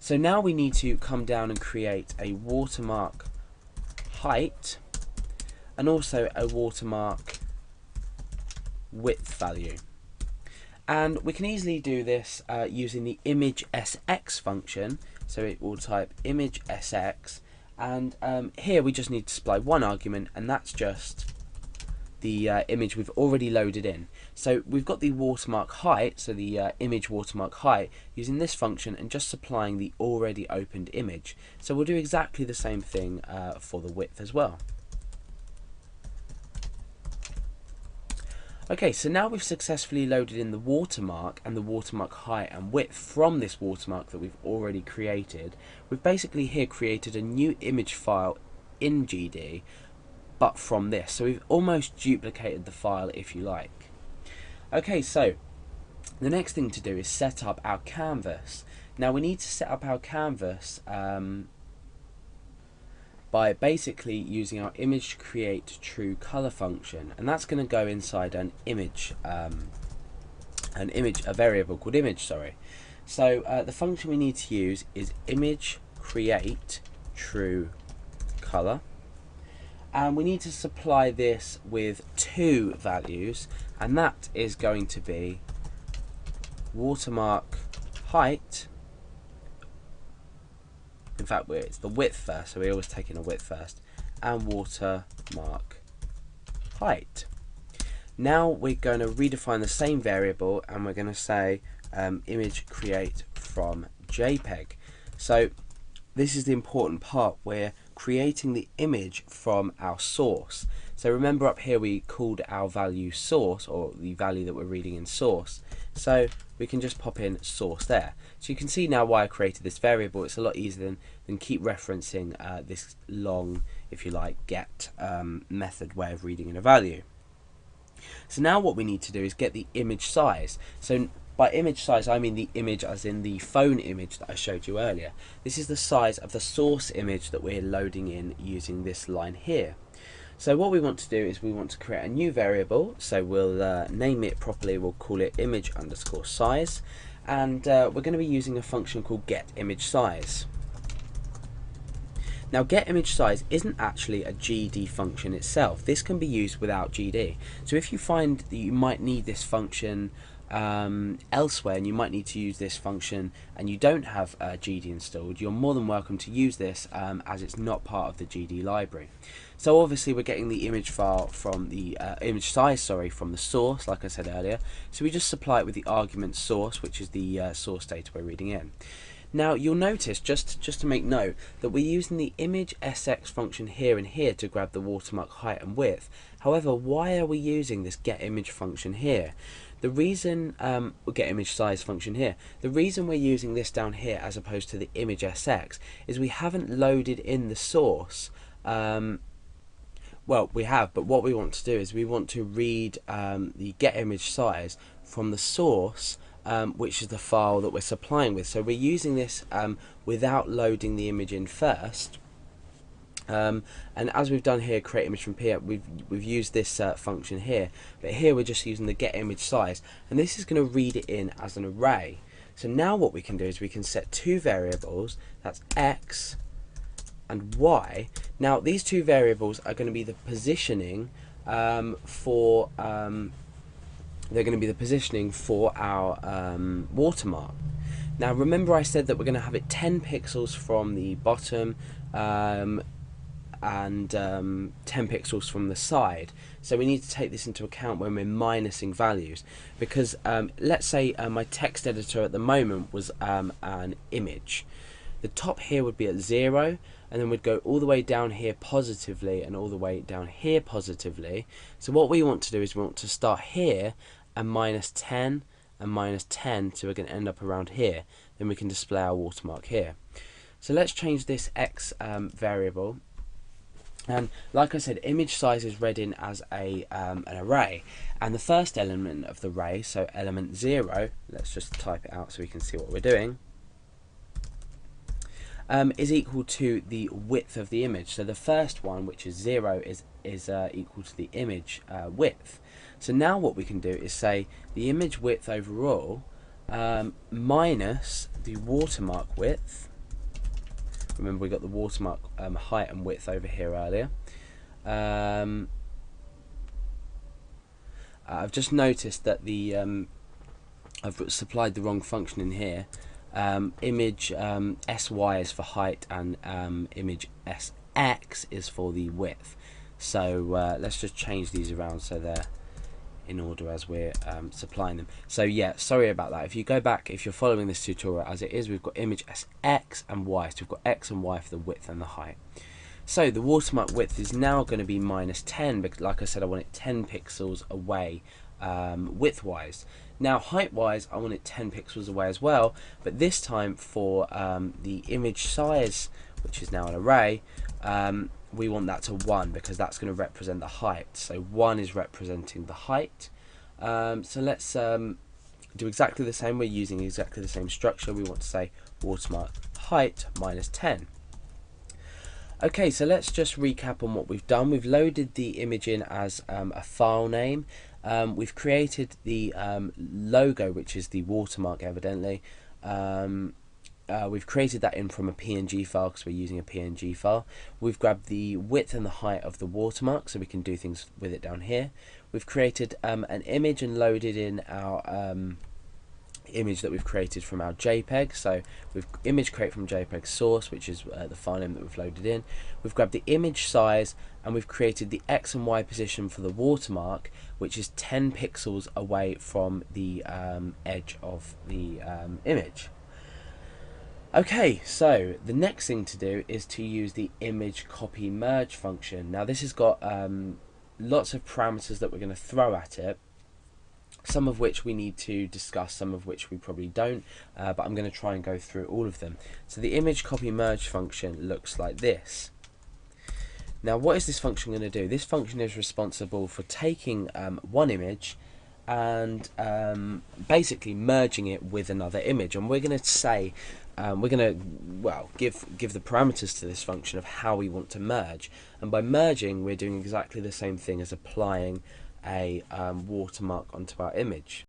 So now we need to come down and create a watermark height and also a watermark width value. And we can easily do this using the image sx function. So it will type image sx, and here we just need to supply one argument, and that's just the image we've already loaded in. So we've got the watermark height, so the image watermark height, using this function and just supplying the already opened image. So we'll do exactly the same thing for the width as well. Okay, so now we've successfully loaded in the watermark and the watermark height and width from this watermark that we've already created. We've basically here created a new image file in GD, but from this. So we've almost duplicated the file, if you like. Okay, so the next thing to do is set up our canvas. Now we need to set up our canvas by basically using our image create true color function, and that's going to go inside a variable called image. So the function we need to use is image create true color, and we need to supply this with two values, and that is going to be watermark height. In fact, it's the width first, so we always take in a width first, and watermark height. Now we're going to redefine the same variable, and we're going to say image create from JPEG. So this is the important part. We're creating the image from our source. So remember up here we called our value source, or the value that we're reading in source. So we can just pop in source there. So you can see now why I created this variable. It's a lot easier than keep referencing this long, if you like, get method way of reading in a value. So now what we need to do is get the image size. So by image size I mean the image as in the phone image that I showed you earlier. This is the size of the source image that we're loading in using this line here. So what we want to do is we want to create a new variable. So we'll name it properly. We'll call it image underscore size, and we're going to be using a function called get image size. Now get image size isn't actually a GD function itself. This can be used without GD. So if you find that you might need this function elsewhere, and you might need to use this function and you don't have GD installed, you're more than welcome to use this as it's not part of the GD library. So obviously we're getting the image file from the image size, from the source, like I said earlier. So we just supply it with the argument source, which is the source data we're reading in. Now you'll notice, just to make note, that we're using the image sx function here and here to grab the watermark height and width. However, why are we using this get image function here? The reason, get image size function here, the reason we're using this down here as opposed to the image sx is we haven't loaded in the source. Well, we have, but what we want to do is we want to read the get image size from the source, which is the file that we're supplying with. So we're using this without loading the image in first. And as we've done here, create image from P, we've used this function here, but here we're just using the get image size, and this is going to read it in as an array. So now what we can do is we can set two variables, that's x and y. Now these two variables are going to be the positioning for our watermark. Now remember I said that we're going to have it 10 pixels from the bottom and 10 pixels from the side. So we need to take this into account when we're minusing values, because let's say my text editor at the moment was an image. The top here would be at 0, and then we'd go all the way down here positively and all the way down here positively. So what we want to do is we want to start here and minus 10 and minus 10, so we're going to end up around here. Then we can display our watermark here. So let's change this x variable, and like I said, image size is read in as an array, and the first element of the array, so element 0, let's just type it out so we can see what we're doing, is equal to the width of the image. So the first one, which is 0, is equal to the image width. So now what we can do is say the image width overall minus the watermark width Remember, we got the watermark height and width over here earlier. I've just noticed that the I've supplied the wrong function in here. Image sy is for height, and image sx is for the width. So let's just change these around so they're in order as we're supplying them. So yeah, sorry about that. If you go back, if you're following this tutorial as it is, we've got image x and y. So we've got x and y for the width and the height. So the watermark width is now going to be -10, because like I said, I want it 10 pixels away width wise. Now height wise, I want it 10 pixels away as well, but this time for the image size, which is now an array, we want that to 1, because that's going to represent the height. So 1 is representing the height. So let's do exactly the same. We're using exactly the same structure. We want to say watermark height -10. Okay, so let's just recap on what we've done. We've loaded the image in as a file name. We've created the logo, which is the watermark, evidently. We've created that in from a PNG file, because we're using a PNG file. We've grabbed the width and the height of the watermark, so we can do things with it down here. We've created an image and loaded in our image that we've created from our JPEG. So we've image create from JPEG source, which is the file name that we've loaded in. We've grabbed the image size, and we've created the X and Y position for the watermark, which is 10 pixels away from the edge of the image. Okay, so the next thing to do is to use the image copy merge function. Now this has got lots of parameters that we're going to throw at it, some of which we need to discuss, some of which we probably don't, but I'm going to try and go through all of them. So the image copy merge function looks like this. Now what is this function going to do? This function is responsible for taking one image and basically merging it with another image, and we're going to say we're going to, well, give the parameters to this function of how we want to merge, and by merging we're doing exactly the same thing as applying a watermark onto our image.